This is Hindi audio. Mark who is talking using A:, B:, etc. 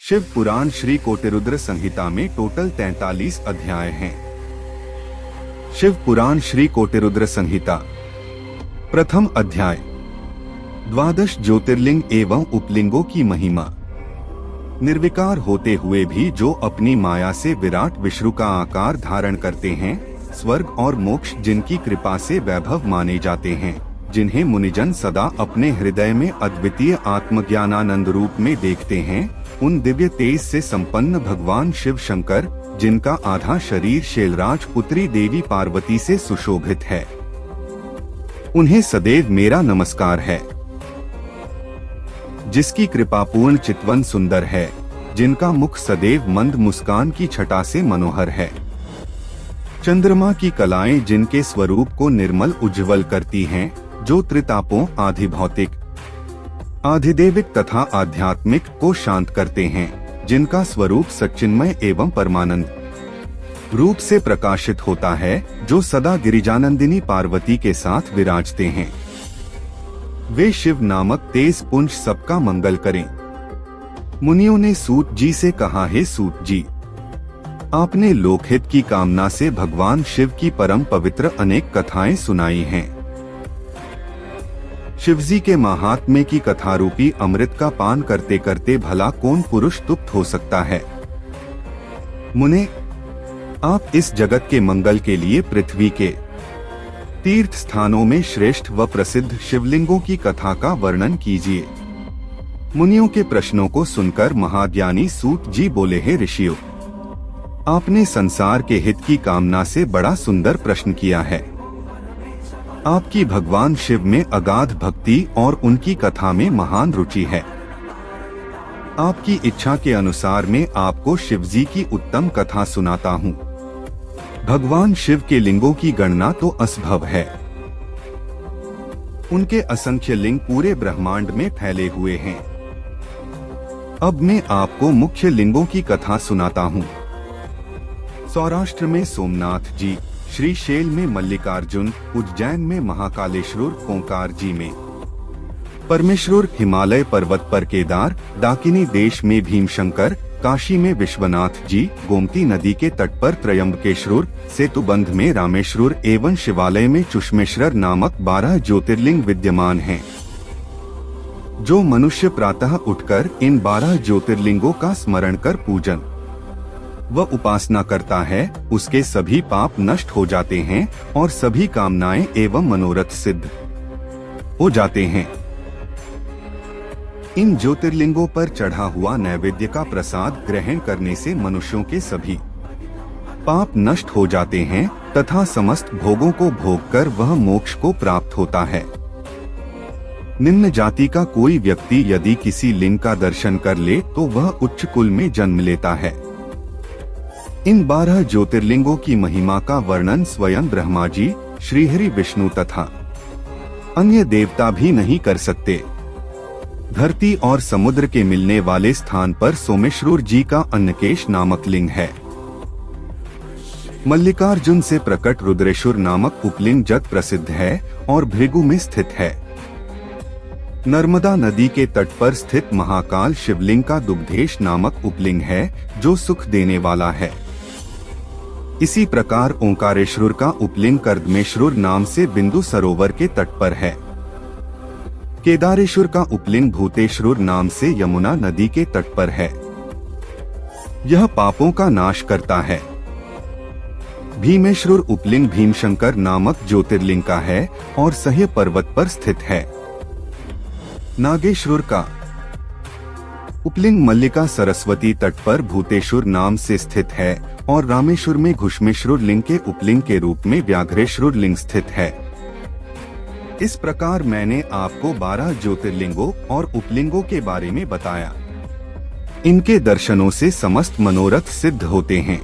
A: शिव पुराण श्री कोटिरुद्र संहिता में टोटल 43 अध्याय हैं। शिव पुराण श्री कोटिरुद्र संहिता प्रथम अध्याय। द्वादश ज्योतिर्लिंग एवं उपलिंगों की महिमा। निर्विकार होते हुए भी जो अपनी माया से विराट विष्णु का आकार धारण करते हैं, स्वर्ग और मोक्ष जिनकी कृपा से वैभव माने जाते हैं, जिन्हें मुनिजन सदा अपने हृदय में अद्वितीय आत्मज्ञानानंद रूप में देखते हैं, उन दिव्य तेज से संपन्न भगवान शिव शंकर, जिनका आधा शरीर शैलराज पुत्री देवी पार्वती से सुशोभित है, उन्हें सदैव मेरा नमस्कार है। जिसकी कृपा पूर्ण चितवन सुंदर है, जिनका मुख सदैव मंद मुस्कान की छटा से मनोहर है। चंद्रमा की कलाएं जिनके स्वरूप को निर्मल उज्ज्वल करती हैं, जो त्रितापों आधि भौतिक, आधिदेविक तथा आध्यात्मिक को शांत करते हैं, जिनका स्वरूप सच्चिन्मय एवं परमानंद रूप से प्रकाशित होता है, जो सदा गिरिजानंदिनी पार्वती के साथ विराजते हैं। वे शिव नामक तेज पुंज सबका मंगल करें। मुनियों ने सूत जी से कहा, हे सूत जी, आपने लोकहित की कामना से भगवान शिव की परम पवित्र अनेक कथाएं सुनाई हैं। शिवजी के महात्म्य की कथा रूपी अमृत का पान करते करते भला कौन पुरुष तृप्त हो सकता है। मुने, आप इस जगत के मंगल के लिए पृथ्वी के तीर्थ स्थानों में श्रेष्ठ व प्रसिद्ध शिवलिंगों की कथा का वर्णन कीजिए। मुनियों के प्रश्नों को सुनकर महाज्ञानी सूत जी बोले, हे ऋषियों, आपने संसार के हित की कामना से बड़ा सुंदर प्रश्न किया है। आपकी भगवान शिव में अगाध भक्ति और उनकी कथा में महान रुचि है। आपकी इच्छा के अनुसार मैं आपको शिवजी की उत्तम कथा सुनाता हूँ। भगवान शिव के लिंगों की गणना तो असंभव है। उनके असंख्य लिंग पूरे ब्रह्मांड में फैले हुए हैं। अब मैं आपको मुख्य लिंगों की कथा सुनाता हूँ। सौराष्ट्र में सोमनाथ जी, श्रीशैल में मल्लिकार्जुन, उज्जैन में महाकालेश्वर, ओंकार जी में परमेश्वर, हिमालय पर्वत पर केदार, दाकिनी देश में भीमशंकर, काशी में विश्वनाथ जी, गोमती नदी के तट पर त्रयंबकेश्वर, सेतुबंध में रामेश्वर एवं शिवालय में चुष्मेश्वर नामक 12 ज्योतिर्लिंग विद्यमान हैं। जो मनुष्य प्रातः उठकर इन 12 ज्योतिर्लिंगों का स्मरण कर पूजन व उपासना करता है, उसके सभी पाप नष्ट हो जाते हैं और सभी कामनाएं एवं मनोरथ सिद्ध हो जाते हैं। इन ज्योतिर्लिंगों पर चढ़ा हुआ नैवेद्य का प्रसाद ग्रहण करने से मनुष्यों के सभी पाप नष्ट हो जाते हैं तथा समस्त भोगों को भोगकर वह मोक्ष को प्राप्त होता है। निम्न जाति का कोई व्यक्ति यदि किसी लिंग का दर्शन कर ले तो वह उच्च कुल में जन्म लेता है। इन 12 ज्योतिर्लिंगों की महिमा का वर्णन स्वयं ब्रह्मा जी, श्रीहरि विष्णु तथा अन्य देवता भी नहीं कर सकते। धरती और समुद्र के मिलने वाले स्थान पर सोमेश्वर जी का अन्नकेश नामक लिंग है। मल्लिकार्जुन से प्रकट रुद्रेश्वर नामक उपलिंग जग प्रसिद्ध है और भृगु में स्थित है। नर्मदा नदी के तट पर स्थित महाकाल शिवलिंग का दुग्धेश नामक उपलिंग है, जो सुख देने वाला है। इसी प्रकार ओंकारेश्वर का उपलिंग कर्दमेश्वर नाम से बिंदु सरोवर के तट पर है। केदारेश्वर का उपलिंग भूतेश्वर नाम से यमुना नदी के तट पर है। यह पापों का नाश करता है। भीमेश्वर उपलिंग भीमशंकर नामक ज्योतिर्लिंग का है और सह्य पर्वत पर स्थित है। नागेश्वर का उपलिंग मल्लिका सरस्वती तट पर भूतेश्वर नाम से स्थित है और रामेश्वर में घुष्मेश्वर लिंग के उपलिंग के रूप में व्याघ्रेश्वर लिंग स्थित है। इस प्रकार मैंने आपको 12 ज्योतिर्लिंगों और उपलिंगों के बारे में बताया। इनके दर्शनों से समस्त मनोरथ सिद्ध होते हैं।